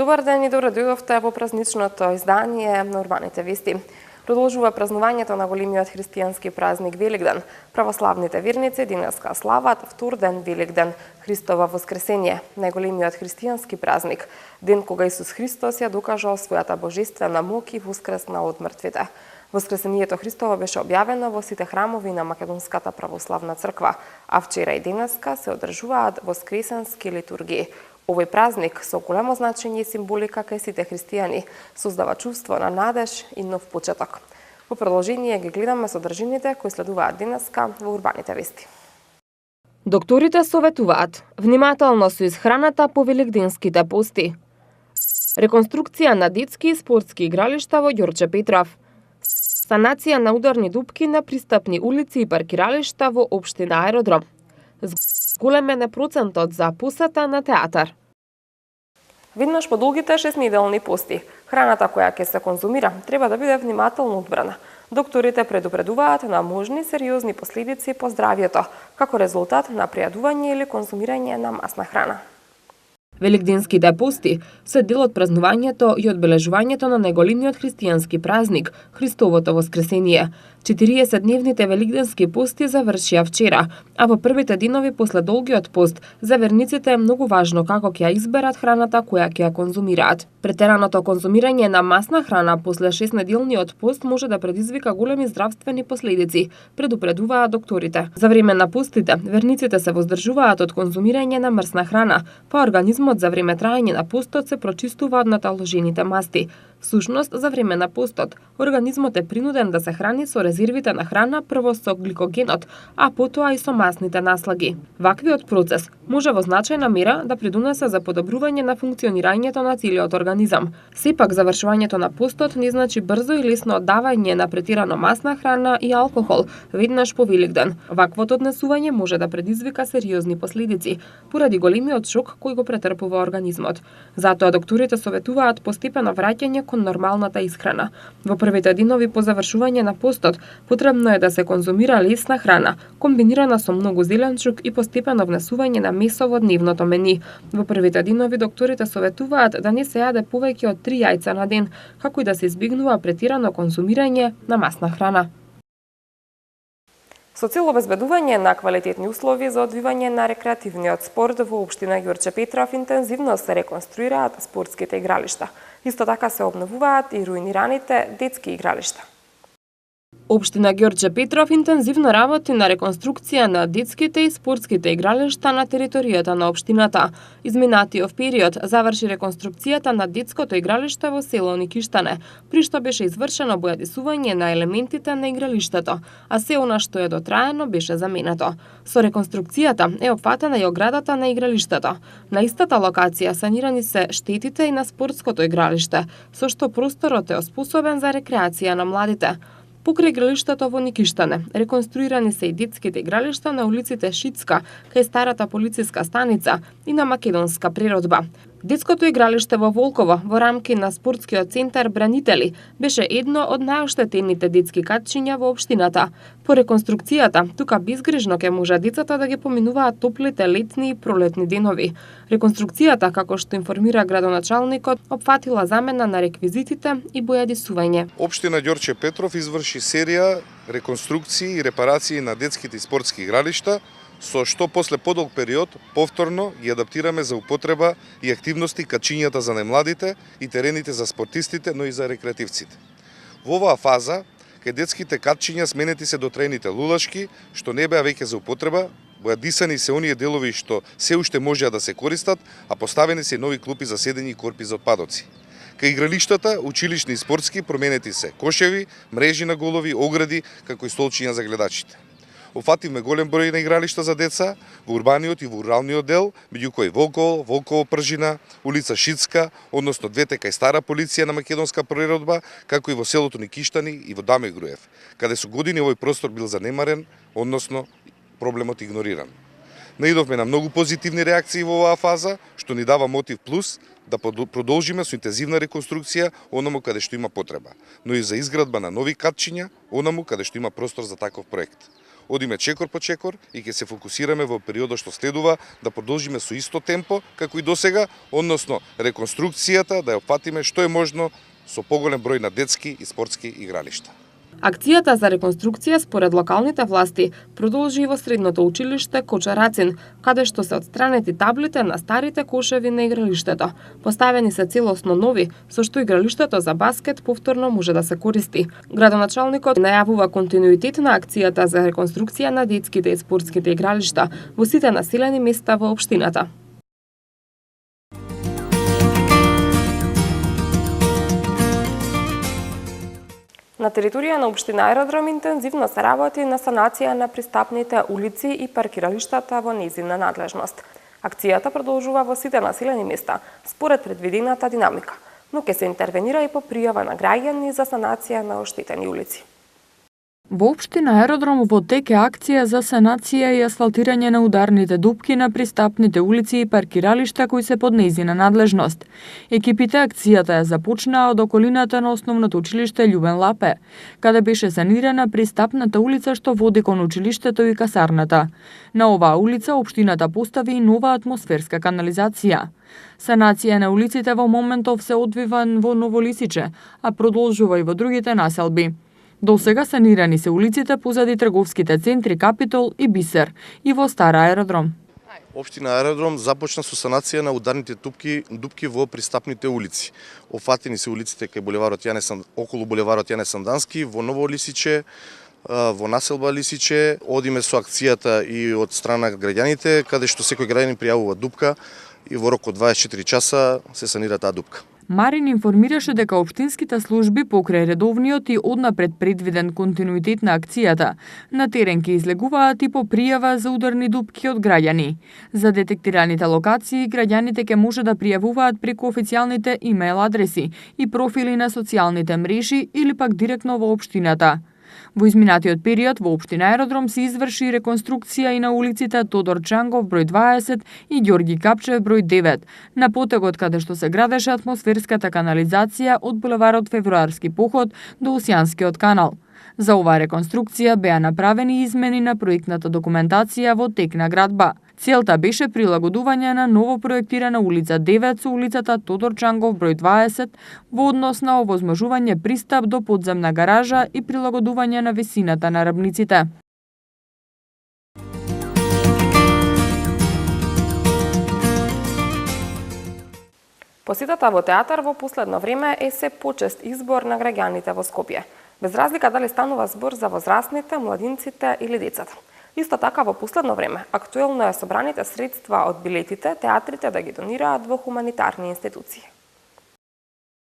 Добар ден и добро дојдовте во празничното издание на Урбаните вести. Продолжува празнувањето на големиот христијански празник Великден. Православните верници денеска слават втор ден Великден, Христово воскресение, најголемиот христијански празник, ден кога Исус Христос ја докажал својата божествена моќ и воскресна од мртвите. Воскресението Христово беше објавено во сите храмови на Македонската православна црква, а вчера и денеска се одржуваат воскресенски литургии. Овој празник со големо значење и символика кај сите христијани создава чувство на надеж и нов почеток. Во продолжение ги гледаме содржините кои следуваат денеска во Урбаните вести. Докторите советуваат внимателно со исхраната по великденските пости. Реконструкција на детски и спортски игралишта во Ѓорче Петров. Санација на ударни дупки на пристапни улици и паркиралишта во општина Аеродром. Зголемен е процентот за посета на театар. Веднаш по долгите 6-неделни пости, храната која ќе се конзумира треба да биде внимателно одбрана. Докторите предупредуваат на можни сериозни последици по здравјето, како резултат на пријадување или конзумирање на масна храна. Великденските пости се дел од празнувањето и одбележувањето на најголемиот христијански празник, Христовото воскресение. 40-дневните великденски пости завршија вчера, а во првите денови после долгиот пост за верниците е многу важно како ќе ја изберат храната која ќе ја конзумираат. Претераното конзумирање на масна храна после 6-неделниот пост може да предизвика големи здравствени последици, предупредуваат докторите. За време на постите, верниците се воздржуваат од конзумирање на мрсна храна, па организмот за време траење на постот се прочистува од наталожените масти. Всушност, за време на постот, организмот е принуден да се храни со резервите на храна, прво со гликогенот, а потоа и со масните наслаги. Ваквиот процес може во значајна мера да придонесе за подобрување на функционирањето на целиот организам. Сепак, завршувањето на постот не значи брзо и лесно оддавање на претирано масна храна и алкохол веднаш по Великден. Ваквото однесување може да предизвика сериозни последици, поради големиот шок кој го претрпува организмот. Затоа докторите советуваат постепено враќање кон нормалната исхрана. Во првите денови по завршување на постот, потребно е да се конзумира лесна храна, комбинирана со многу зеленчук и постепено внесување на месо во дневното мени. Во првите денови докторите советуваат да не се јаде повеќе од 3 јајца на ден, како и да се избегнува претирано конзумирање на масна храна. Со цел обезбедување на квалитетни услови за одвивање на рекреативниот спорт во општина Ѓорче Петров интензивно се реконструираат спортските игралишта. Исто така се обновуваат и руинираните детски игралишта. Општина Ѓорче Петров интензивно работи на реконструкција на детските и спортските игралишта на територијата на општината. Изминатиот период заврши реконструкцијата на детското игралиште во село Никиштане, при што беше извршено бојадисување на елементите на игралиштето, а се она што е дотраено беше заменето. Со реконструкцијата е опфатена и оградата на игралиштето. На истата локација санирани се штетите и на спортското игралиште, со што просторот е оспособен за рекреација на младите. Покрај игралиштето во Никиштане, реконструирани се и детските игралишта на улиците Шицка, кај старата полициска станица и на Македонска природба. Детското игралиште во Волково, во рамки на спортскиот центар Бранители, беше едно од најоштетените детски катчиња во општината. По реконструкцијата, тука безгрижно ќе може децата да ги поминуваат топлите летни и пролетни денови. Реконструкцијата, како што информира градоначалникот, опфатила замена на реквизитите и бојадисување. Општина Ѓорче Петров изврши серија реконструкции и репарации на детските и спортски игралишта, со што после подолг период повторно ги адаптираме за употреба и активности качињата за најмладите и терените за спортистите, но и за рекреативците. Во оваа фаза, кај детските качиња сменети се дотраените лулашки, што не беа веќе за употреба, бојадисани се оние делови што се уште можеа да се користат, а поставени се нови клупи за седење и корпи за отпадоци. Кај игралиштата, училишни и спортски, променети се кошеви, мрежи на голови, огради, како и столчиња за гледачите. Офативме голем број на игралишта за деца во урбаниот и во руралниот дел, меѓу кои Волково, Волково Пржина, улица Шицка, односно двете кај стара полиција на Македонска природба, како и во селото Никиштани и во Даме Груев, каде со години овој простор бил занемарен, односно проблемот игнориран. Наидовме на многу позитивни реакции во оваа фаза, што ни дава мотив плюс да продолжиме со интензивна реконструкција онаму каде што има потреба, но и за изградба на нови катчиња онаму каде што има простор за таков проект. Одиме чекор по чекор и ќе се фокусираме во периодот што следува да продолжиме со исто темпо како и досега, односно реконструкцијата да ја опфатиме што е можно со поголем број на детски и спортски игралишта. Акцијата за реконструкција според локалните власти продолжи и во средното училиште Кочарацин, каде што се отстранети таблите на старите кошеви на игралиштето. Поставени се целосно нови, со што игралиштето за баскет повторно може да се користи. Градоначалникот најавува континуитет на акцијата за реконструкција на детските и спортските игралишта во сите населени места во општината. На територија на општина Аеродром интензивно се работи на санација на пристапните улици и паркиралиштата во нејзина надлежност. Акцијата продолжува во сите населени места според предвидената динамика, но ќе се интервенира и по пријава на граѓани за санација на оштетени улици. Во општина Аеродром во тек е акција за санација и асфалтирање на ударните дупки на пристапните улици и паркиралишта кои се под нејзина надлежност. Екипите акцијата ја започнаа од околината на основното училиште Љубен Лапе, каде беше санирана пристапната улица што води кон училиштето и касарната. На оваа улица општината постави и нова атмосферска канализација. Санација на улиците во моментов се одвива во Новолисиче, а продолжува и во другите населби. До сега санирани се улиците позади трговските центри Капитол и Бисер и во Стара Аеродром. Општина Аеродром започна со санација на ударните дупки во пристапните улици. Офатени се улиците кај околу булеварот Јане Сандански, во Ново Лисиче, во населба Лисиче. Одиме со акцијата и од страна граѓаните, каде што секој граѓанин пријавува дупка и во рок од 24 часа се санира таа дупка. Марин информираше дека општинските служби покрај редовниот и однапред предвиден континуитет на акцијата на терен ќе излегуваат и по пријава за ударни дупки од граѓани. За детектираните локации граѓаните ќе може да пријавуваат преку официјалните имейл адреси и профили на социјалните мрежи или пак директно во општината. Во изминатиот период во општина Аеродром се изврши реконструкција и на улиците Тодор Чангов број 20 и Ѓорги Капчев број 9, на потегот каде што се градеше атмосферската канализација од булеварот Февруарски поход до Осјанскиот канал. За оваа реконструкција беа направени измени на проектната документација во тек на градба. Целта беше прилагодување на ново проектирана улица 9 со улицата Тодор Чангов број 20 во однос на овозможување пристап до подземна гаража и прилагодување на висината на рабниците. Посетата во театар во последно време е се почест избор на граѓаните во Скопје, без разлика дали станува збор за возрастните, младинците или децата. Исто така во последно време актуелно е собраните средства од билетите театрите да ги донираат во хуманитарни институции.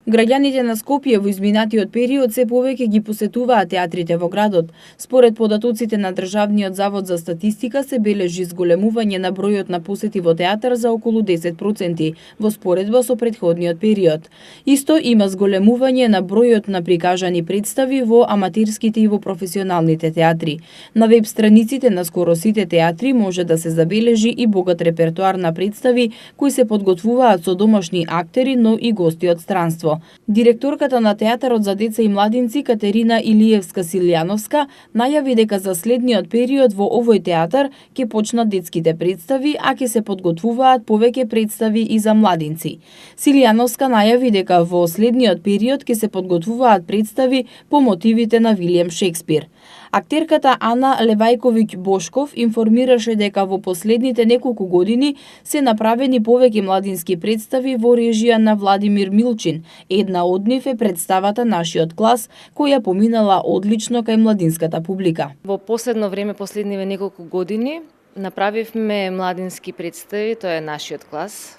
Граѓаните на Скопје во изминатиот период се повеќе ги посетуваат театрите во градот. Според податоците на Државниот завод за статистика се бележи зголемување на бројот на посети во театар за околу 10% во споредба со претходниот период. Исто има зголемување на бројот на прикажани представи во аматерските и во професионалните театри. На веб страниците на скоро сите театри може да се забележи и богат репертоар на представи кои се подготвуваат со домашни актери, но и гости од странство. Директорката на Театарот за деца и младинци Катерина Илиевска-Силјановска најави дека за следниот период во овој театар ќе почнат детските представи, а ќе се подготвуваат повеќе представи и за младинци. Силјановска најави дека во следниот период ќе се подготвуваат представи по мотивите на Вилијам Шекспир. Актерката Ана Левајковиќ Бошков информираше дека во последните неколку години се направени повеќе младински представи во режија на Владимир Милчин. Една од нив е представата Нашиот клас, која поминала одлично кај младинската публика. Во последно време, последниве неколку години, направивме младински представи, тоа е Нашиот клас.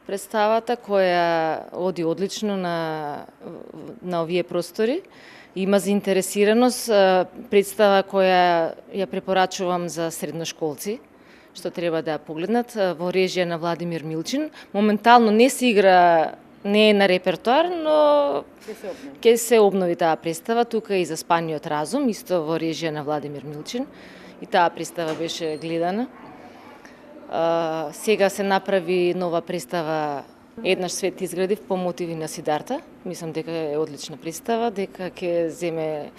Представата која оди одлично на овие простори. Има заинтересираност, представа која ја препорачувам за средношколци, што треба да ја погледнат, во режија на Владимир Милчин. Моментално не се игра, не е на репертоар, но ќе се обнови таа представа, тука и за Спаниот разум, исто во режија на Владимир Милчин. И таа представа беше гледана. Сега се направи нова представа Еднаш свет изградив по мотиви на Сидарта. Мислам дека е одлична представа, дека ќе земе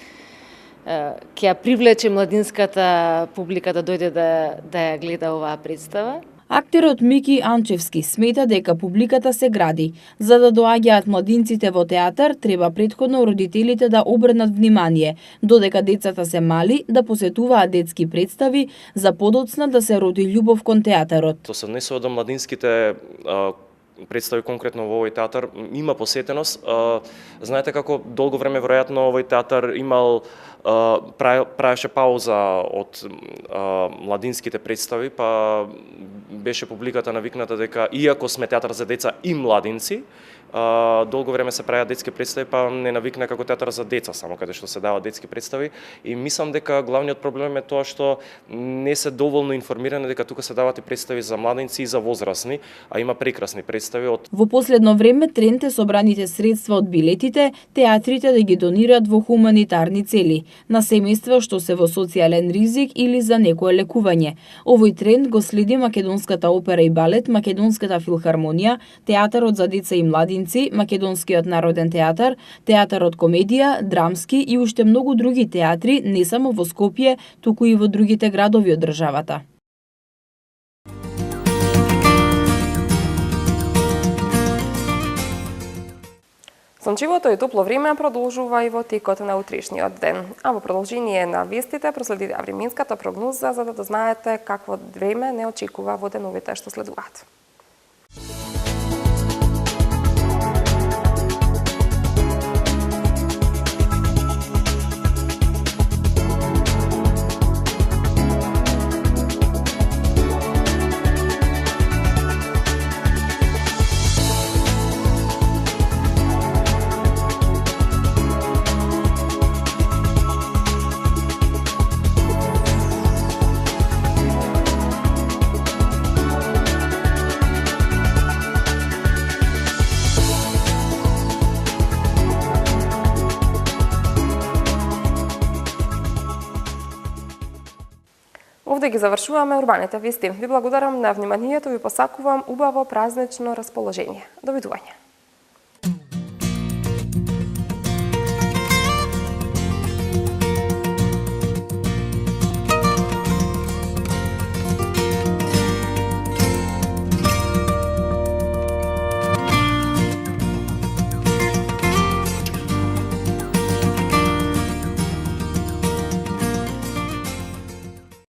ќе ја привлече младинската публика да дојде да ја гледа оваа представа. Актерот Мики Анчевски смета дека публиката се гради. За да доаѓаат младинците во театар, треба претходно родителите да обрнат внимание, додека децата се мали, да посетуваат детски представи, за подоцна да се роди љубов кон театарот. Тоа се однесува до младинските представи конкретно во овој театар има посетеност. Знаете како долго време веројатно овој театар имал правеше пауза од младинските представи, па беше публиката навикната дека иако сме театар за деца и младинци, долго време се правеа детски представи, па не навикна како театар за деца, само каде што се даваат детски представи. И мислам дека главниот проблем е тоа што не се доволно информирани дека тука се даваат и представи за младинци и за возрастни, а има прекрасни представи од... Во последно време тренд е собраните средства од билетите, театрите да ги донираат во хуманитарни цели, на семејства што се во социјален ризик или за некое лекување. Овој тренд го следи Македонската опера и балет, Македонската филхармонија, Театарот за деца и младинци, Македонскиот народен театар, Театарот комедија, драмски и уште многу други театри, не само во Скопје, туку и во другите градови од државата. Сончевото и топло време продолжува и во текот на утрешниот ден. А во продолжение на вестите проследите временската прогноза за да дознаете какво време не очекува во деновите што следуваат. Овде ги завршуваме урбаните вести. Ви благодарам на вниманието и ви посакувам убаво празнично расположение. Довидување.